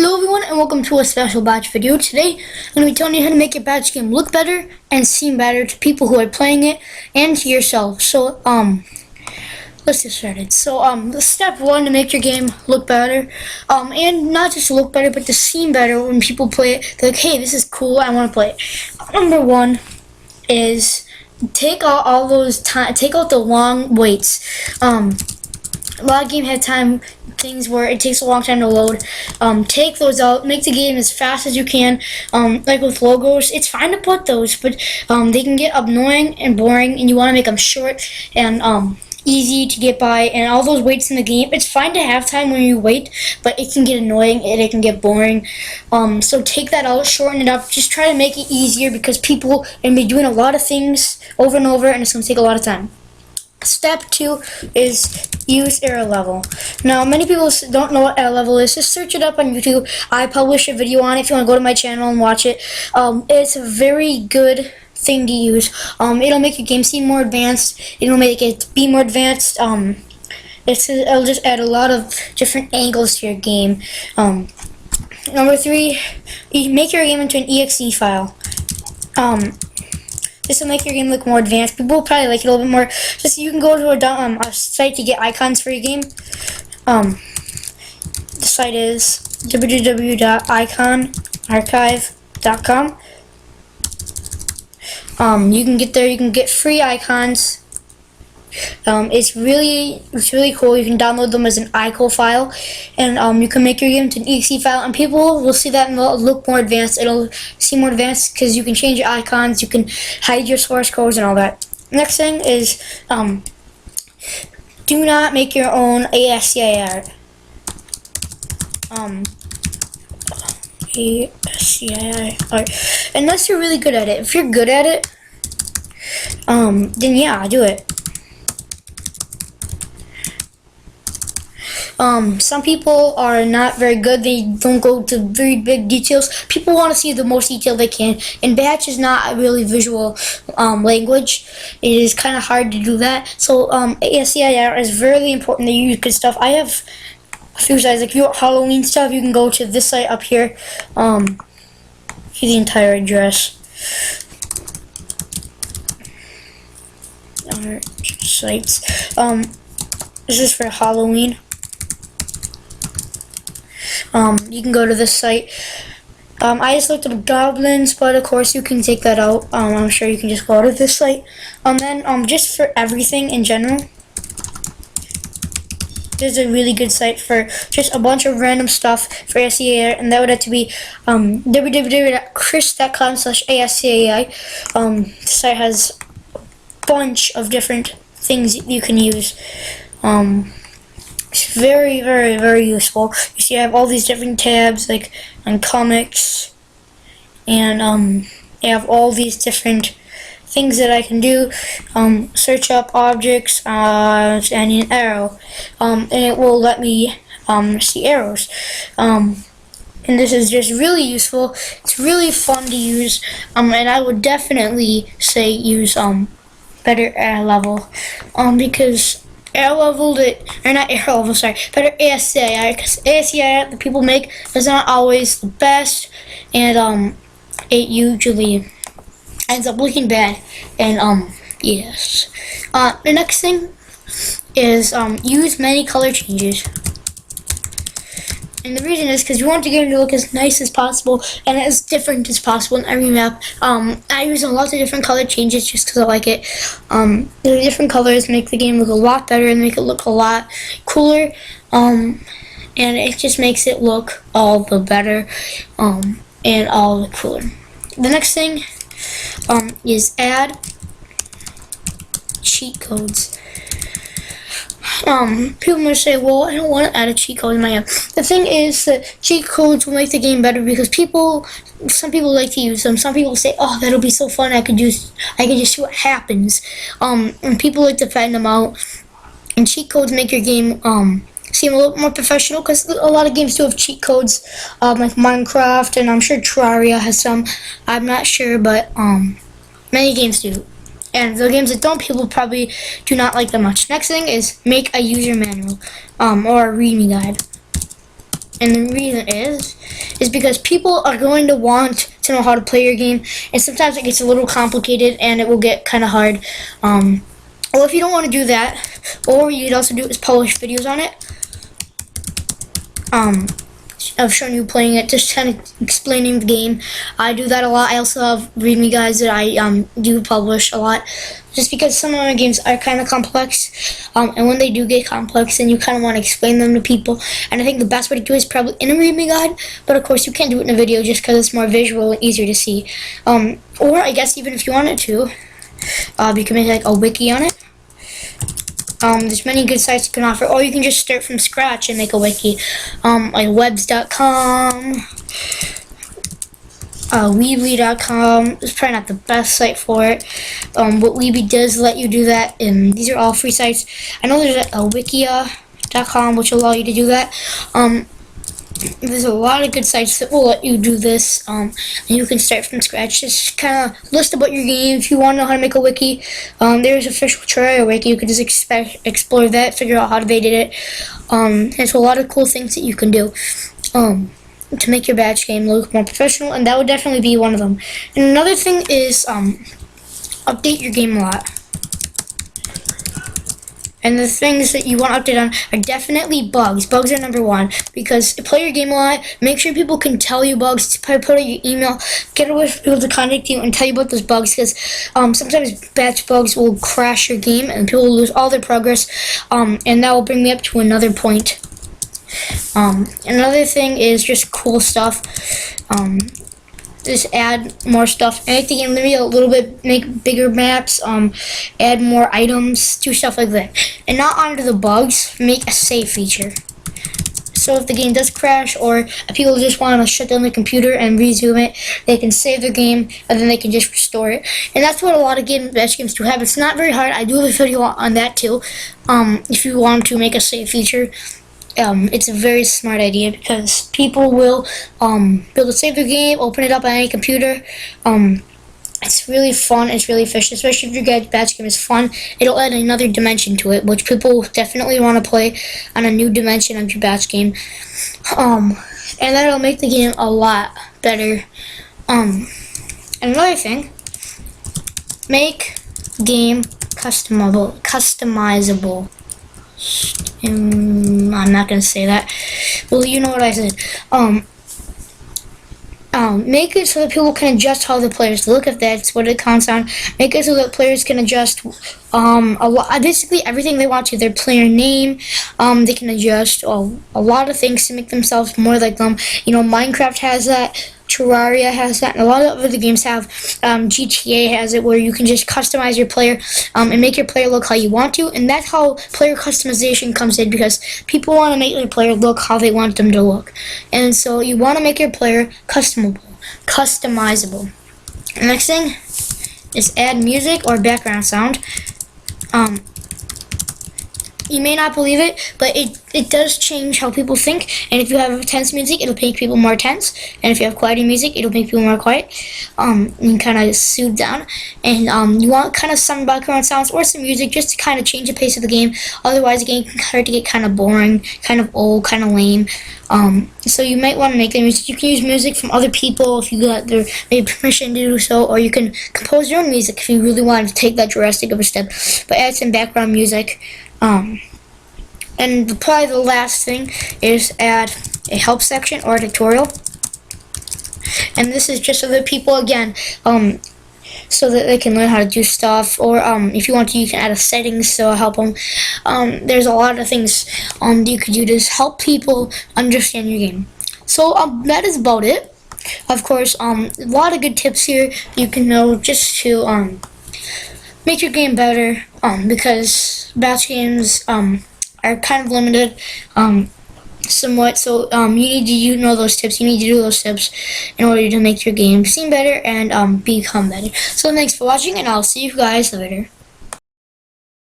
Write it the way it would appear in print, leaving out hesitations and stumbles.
Hello everyone and welcome to a special batch video. Today I'm going to be telling you how to make your batch game look better and seem better to people who are playing it and to yourself. So let's get started. So step one to make your game look better, and not just look better but to seem better when people play it. They're like, hey, this is cool, I want to play it. Number one is take out all those take out the long waits. A lot of games have things where it takes a long time to load. Take those out. Make the game as fast as you can. Like with logos, it's fine to put those, but they can get annoying and boring, and you want to make them short and easy to get by. And all those waits in the game, it's fine to have time when you wait, but it can get annoying and it can get boring. So take that out, shorten it up. Just try to make it easier because people are going to be doing a lot of things over and over, and it's going to take a lot of time. Step two is use error level. Now, many people don't know what error level is. Just search it up on YouTube. I publish a video on it if you want to go to my channel and watch it. It's a very good thing to use. It'll make your game seem more advanced. It'll make it be more advanced. It'll just add a lot of different angles to your game. Number three, you make your game into an exe file. This will make your game look more advanced. People will probably like it a little bit more. Just you can go to a site to get icons for your game. The site is www.iconarchive.com. You can get there. You can get free icons. It's really cool. You can download them as an ICO file, and you can make your game into an exe file, and people will see that and they'll look more advanced. It'll seem more advanced because you can change your icons, you can hide your source codes and all that. Next thing is do not make your own ASCII art. ASCII art, unless you're really good at it. If you're good at it, then yeah, do it. Some people are not very good. They don't go to very big details. People want to see the most detail they can, and Batch is not a really visual language. It is kind of hard to do that. So ASCII is really important to use good stuff. I have a few sites. Like if you want Halloween stuff, you can go to this site up here. Here's the entire address. Art sites. This is for Halloween. You can go to this site. I just looked up goblins, but of course you can take that out. I'm sure you can just go to this site. Then just for everything in general, there's a really good site for just a bunch of random stuff for ASCII, and that would have to be www.chris.com/ASCII. The site has a bunch of different things you can use. It's very useful. You see, I have all these different tabs, like on comics, and I have all these different things that I can do. Search up objects and an arrow, and it will let me see arrows. And this is just really useful. It's really fun to use, and I would definitely say use better error level, because better ASCII, because ASCII the people make is not always the best, and it usually ends up looking bad. And yes. The next thing is use many color changes. And the reason is because you want the game to look as nice as possible and as different as possible in every map. I use a lot of different color changes just because I like it. The different colors make the game look a lot better and make it look a lot cooler. And it just makes it look all the better and all the cooler. The next thing is add cheat codes. People may say, well, I don't want to add a cheat code in my game. The thing is that cheat codes will make the game better because some people like to use them. Some people say, oh, that'll be so fun, I could just see what happens. And people like to find them out. And cheat codes make your game seem a little more professional, because a lot of games do have cheat codes, like Minecraft, and I'm sure Terraria has some. I'm not sure, but many games do. And the games that don't, people probably do not like them much. Next thing is make a user manual or a readme guide. And the reason is because people are going to want to know how to play your game, and sometimes it gets a little complicated and it will get kind of hard. Or if you don't want to do that, or you could also do is publish videos on it. Of showing you playing it, just kind of explaining the game. I do that a lot. I also have README guides that I do publish a lot, just because some of my games are kind of complex, and when they do get complex, then you kind of want to explain them to people. And I think the best way to do it is probably in a README guide, but of course you can't do it in a video just because it's more visual and easier to see. Or I guess even if you wanted to, you can make like a wiki on it. There's many good sites you can offer, or you can just start from scratch and make a wiki, like webs.com, Weebly.com. It's probably not the best site for it, but Weebly does let you do that, and these are all free sites. I know there's a wikia.com which will allow you to do that. There's a lot of good sites that will let you do this, and you can start from scratch. Just kind of list about your game. If you want to know how to make a wiki, there's official Terraria wiki. You can just explore that, figure out how they did it. There's a lot of cool things that you can do to make your batch game look more professional, and that would definitely be one of them. And another thing is update your game a lot. And the things that you want to update on are definitely bugs. Bugs are number one, because play your game a lot. Make sure people can tell you bugs. Put out your email. Get away from people to contact you and tell you about those bugs, because sometimes batch bugs will crash your game and people will lose all their progress. And that will bring me up to another point. Another thing is just cool stuff. Just add more stuff, anything in the a little bit, make bigger maps, add more items, do stuff like that. And not onto the bugs, make a save feature. So if the game does crash, or people just want to shut down the computer and resume it, they can save the game and then they can just restore it. And that's what a lot of batch games do have. It's not very hard. I do have a video on that too. If you want to make a save feature. It's a very smart idea, because people will be able to save their game, open it up on any computer. It's really fun, it's really efficient, especially if your batch game is fun. It'll add another dimension to it, which people definitely want to play on a new dimension of your batch game. And that'll make the game a lot better. And another thing, make game customizable. I'm not gonna say that. Well, you know what I said. Make it so that people can adjust how the players look, if that's what it counts on. Make it so that players can adjust basically everything they want to. Their player name, they can adjust a lot of things to make themselves more like them. You know, Minecraft has that. Terraria has that, and a lot of other games have. GTA has it, where you can just customize your player and make your player look how you want to, and that's how player customization comes in, because people want to make their player look how they want them to look. And so you want to make your player customizable. The next thing is add music or background sound. You may not believe it, but it does change how people think. And if you have tense music, it'll make people more tense. And if you have quieter music, it'll make people more quiet. You can kind of soothe down. And you want kind of some background sounds or some music just to kind of change the pace of the game. Otherwise, the game can start to get kind of boring, kind of old, kind of lame. So you might want to make the music. You can use music from other people if you got their maybe permission to do so, or you can compose your own music if you really want to take that drastic of a step. But add some background music. And probably the last thing is add a help section or a tutorial. And this is just so that people, again, so that they can learn how to do stuff. Or if you want to, you can add a settings to help them. There's a lot of things you could do to help people understand your game. So that is about it. Of course, a lot of good tips here you can know just to make your game better, because batch games are kind of limited somewhat, so you need to know those tips. You need to do those tips in order to make your game seem better and become better. So thanks for watching, and I'll see you guys later.